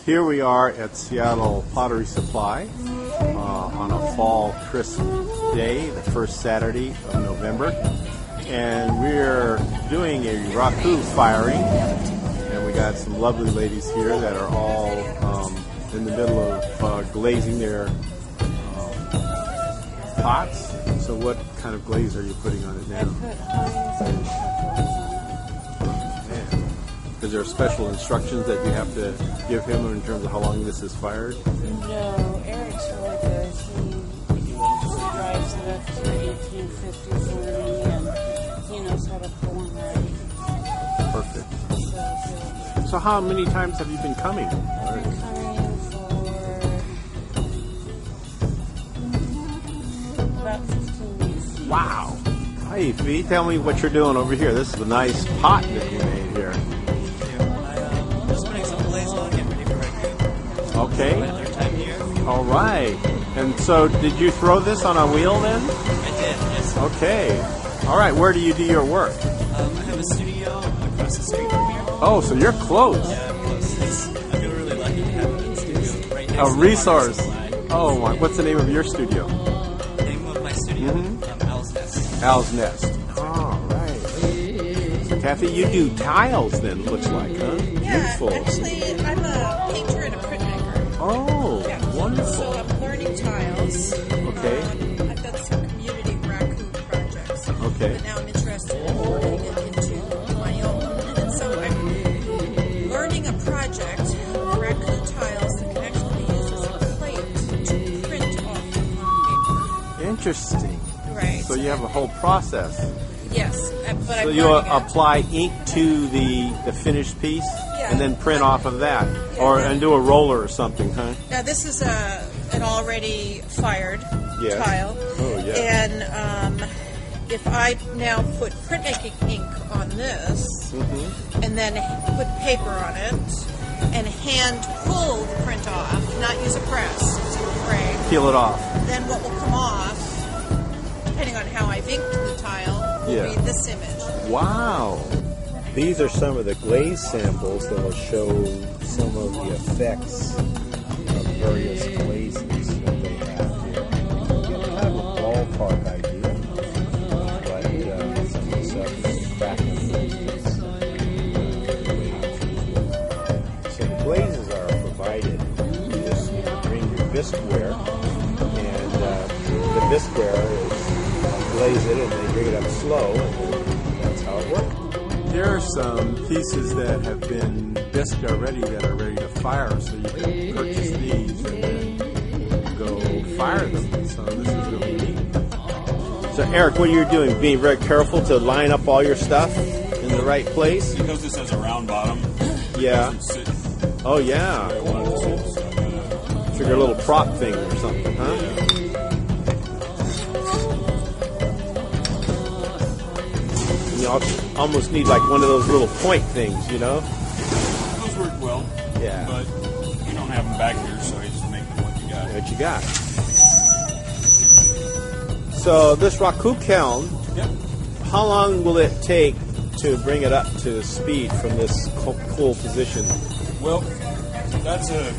Here we are at Seattle Pottery Supply on a fall crisp day, the first Saturday of November. And we're doing a Raku firing. And we got some lovely ladies here that are all in the middle of glazing their pots. So what kind of glaze are you putting on it now? I put Heinz and chocolate. Is there special instructions that you have to give him in terms of how long this is fired? No, Eric's really good. He drives it up to 1850 for me, and he knows how to pull them right. Perfect. So how many times have you been coming? I've been coming for about 15 weeks. Wow. Hey, Fee, tell me what you're doing over here. This is a nice pot that you made here. Okay. All right. And so, did you throw this on a wheel then? I did, yes. Okay. All right. Where do you do your work? I have a studio across the street from here. Oh, so you're close. Yeah, I'm close. I feel really lucky to have a studio right next A to resource. the Pottery Supply. Oh, my. What's the name of your studio? The name of my studio? Owl's Nest. Owl's Nest. All right. So, Kathy, you do tiles then, looks like, huh? Yeah, Beautiful. actually, I'm a painter and a printmaker. Oh, Yeah. wonderful. So I'm learning tiles. Okay. I've done some community Raku projects. Okay. But now I'm interested in working it into my own. And so I'm learning a project, Raku tiles, that can actually be used as a plate to print off on Interesting. paper. Right. So you have a whole process. Yes, but So I'm you learning it. apply ink to the finished piece, Yeah. and then print off of that, or and do a roller or something, huh? Now this is an already fired Yes. tile. Oh, yeah. And if I now put printmaking ink on this, and then put paper on it, and hand pull the print off, not use a press, because it will break, Peel it off. then what will come off, depending on how I've inked the tile, will Yeah. be this image. Wow. These are some of the glaze samples that will show some of the effects of various glazes that they have here. You get kind of a ballpark idea, but some of the stuff is cracking glazes. So the glazes are provided. You just need to bring your bisqueware, and the bisqueware is glaze it, and they bring it up slow, and that's how it works. There are some pieces that have been bisque already that are ready to fire, so you can purchase these and then go fire them. So this is really neat. So Eric, what are you doing? Being very careful to line up all your stuff in the right place? Because this has a round bottom, Yeah. it sit Oh yeah. where I want it to sit, so I gotta... Figure a little prop thing or something, huh? You almost need like one of those little point things, you know? Those work well, Yeah. but we don't have them back here, so I just make them what you got. What you got? So this Raku kiln, Yep. how long will it take to bring it up to speed from this cool position? Well, that's a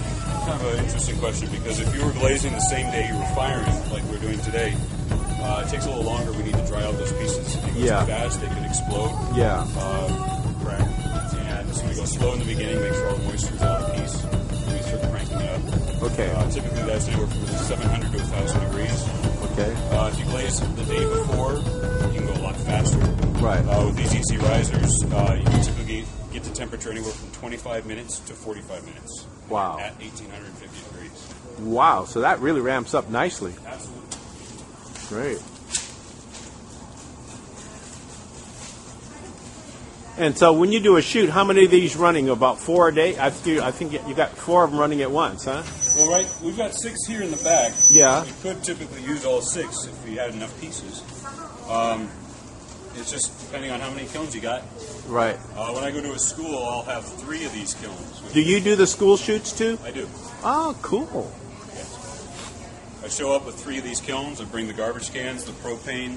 kind of an interesting question, because if you were glazing the same day you were firing, like we're doing today, it takes a little longer. We need to dry out those pieces. If you go Yeah. too fast, they could explode, Yeah. crack. And so we go slow in the beginning, make sure all the moisture's out of the piece, and we start cranking it up. Okay. Typically that's anywhere from 700 to 1,000 degrees. Okay. If you glaze the day before, you can go a lot faster. Right. With these EC risers, you can typically get the temperature anywhere from 25 minutes to 45 minutes. Wow. At 1,850 degrees. Wow. So that really ramps up nicely. Absolutely. Great. And so when you do a shoot, how many of these running? About 4 a day? I think you got 4 of them running at once, huh? Well, right, we've got 6 here in the back. Yeah. We could typically use all 6 if we had enough pieces. It's just depending on how many kilns you got. Right. When I go to a school, I'll have 3 of these kilns. Do you do the school shoots too? I do. Oh, cool. I show up with 3 of these kilns. I bring the garbage cans, the propane,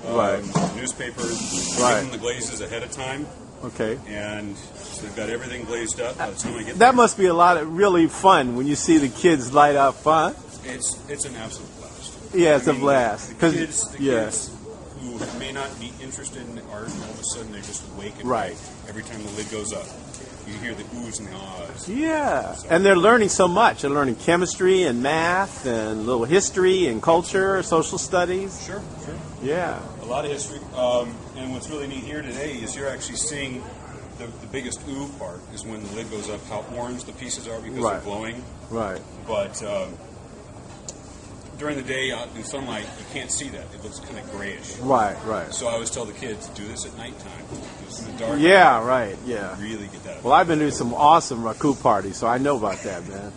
Right. newspaper, Right. give them the glazes ahead of time, Okay. And so they've got everything glazed up. By the time I get That there, must be a lot of really fun when you see the kids light up, huh? it's an absolute blast. Yeah, it's I a mean, blast. The kids Yeah. who may not be interested in art, and all of a sudden they're just awakened. Right. Every time the lid goes up, you hear the oohs and the ahs. Yeah, and they're learning so much. They're learning chemistry and math and a little history and culture, social studies. Sure. Yeah. A lot of history. And what's really neat here today is you're actually seeing the biggest ooh part is when the lid goes up, how orange the pieces are because Right. they're glowing. Right. But during the day out in sunlight, you can't see that. It looks kind of grayish. Right. Right. So I always tell the kids, do this at nighttime. Do this in the dark. Yeah. Right. Yeah. Really get that. Well, I've been doing some awesome Raku parties, so I know about that, man.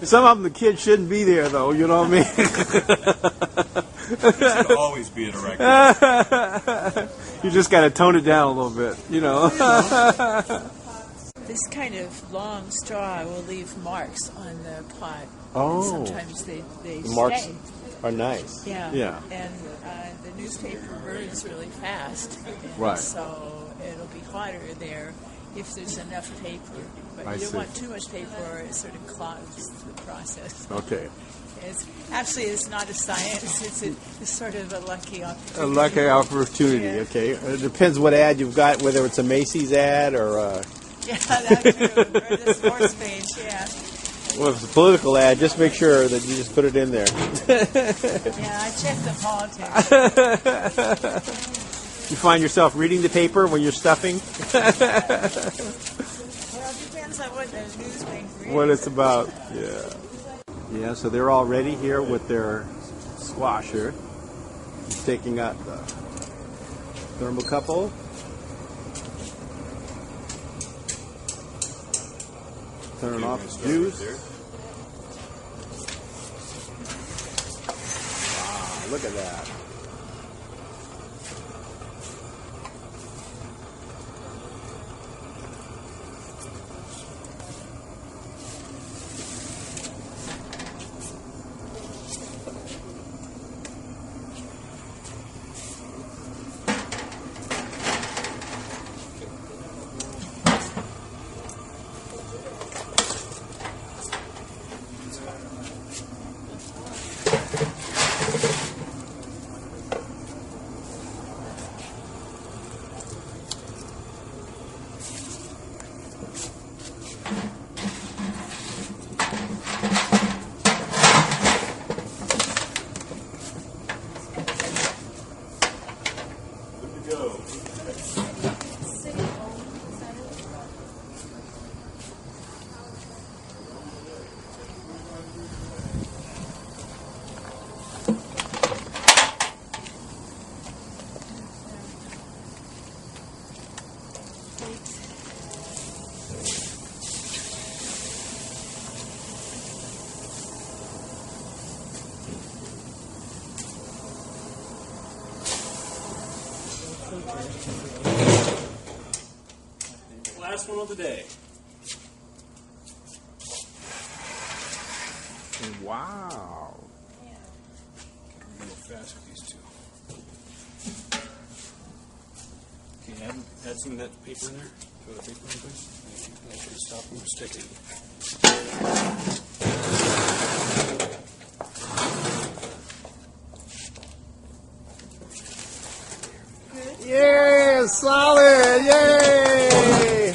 Some of them the kids shouldn't be there, though. You know what I mean? You should always be at a record. You just got to tone it down a little bit, you know. This kind of long straw will leave marks on the pot. Oh. And sometimes they The marks stay. are nice. Yeah. Yeah. And the newspaper burns really fast. And Right. So it'll be hotter there if there's enough paper. But I you don't see. want too much paper or it sort of clogs the process. Okay. It's not a science. It's sort of a lucky opportunity. A lucky opportunity. Yeah. Okay. It depends what ad you've got, whether it's a Macy's ad or. Yeah, that's true. Or the sports page, yeah. Well, if it's a political ad, just make sure that you just put it in there. Yeah, I check the politics. You find yourself reading the paper when you're stuffing? Well, it depends on what the newspaper is. What it's about. Yeah. Yeah, so they're all ready here with their squasher. He's taking out the thermocouple. Turn off the juice. Wow, look at that. Last one of the day. Wow. Real fast with these two. Okay, add some of that paper in there. Throw the paper in there. That should stop them from sticking. Yeah, solid! Yay!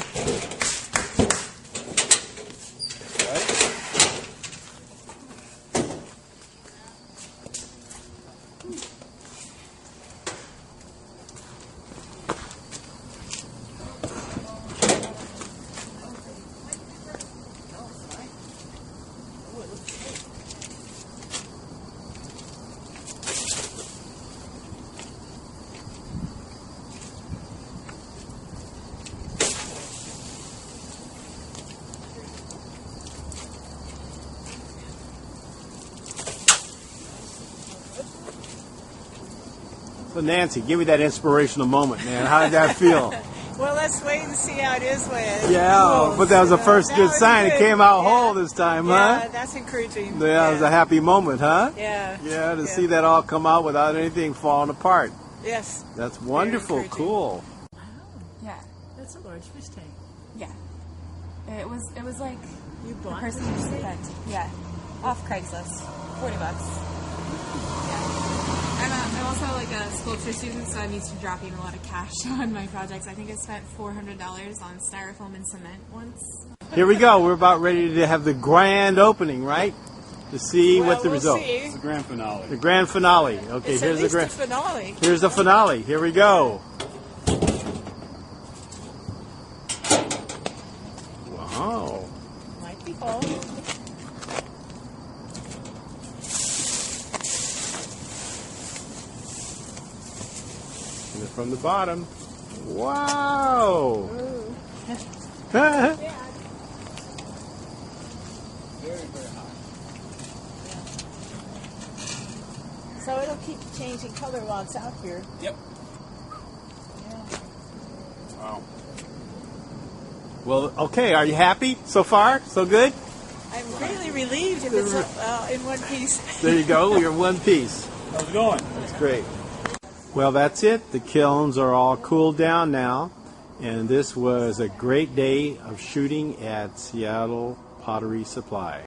So Nancy, give me that inspirational moment, man. How did that feel? Well, let's wait and see how it is when it Yeah, cools. but that was the first That good was sign. It good. came out Yeah. whole this time, Yeah, huh? that's encouraging. Yeah, it was a happy moment, huh? Yeah. Yeah, to see that all come out without anything falling apart. Yes. That's wonderful, encouraging. cool. Yeah. storage fish tank. Yeah. It was like You the bought person the who fish tank? spent, yeah, off Craigslist, $40. Yeah. I'm also like a sculpture student, so I'm used to dropping a lot of cash on my projects. I think I spent $400 on styrofoam and cement once. Here we go. We're about ready to have the grand opening, right? To see what the we'll result. see. It's the grand finale. The grand finale. Okay, It's here's at the least grand. the finale. Here's the finale. Here we go. Wow. Might be full. And from the bottom. Wow. Very, very hot. So it'll keep changing color while it's out here. Yep. Wow. Well, okay. Are you happy so far? So good? I'm really relieved if it's in one piece. There you go. You're one piece. How's it going? That's great. Well, that's it. The kilns are all cooled down now. And this was a great day of shooting at Seattle Pottery Supply.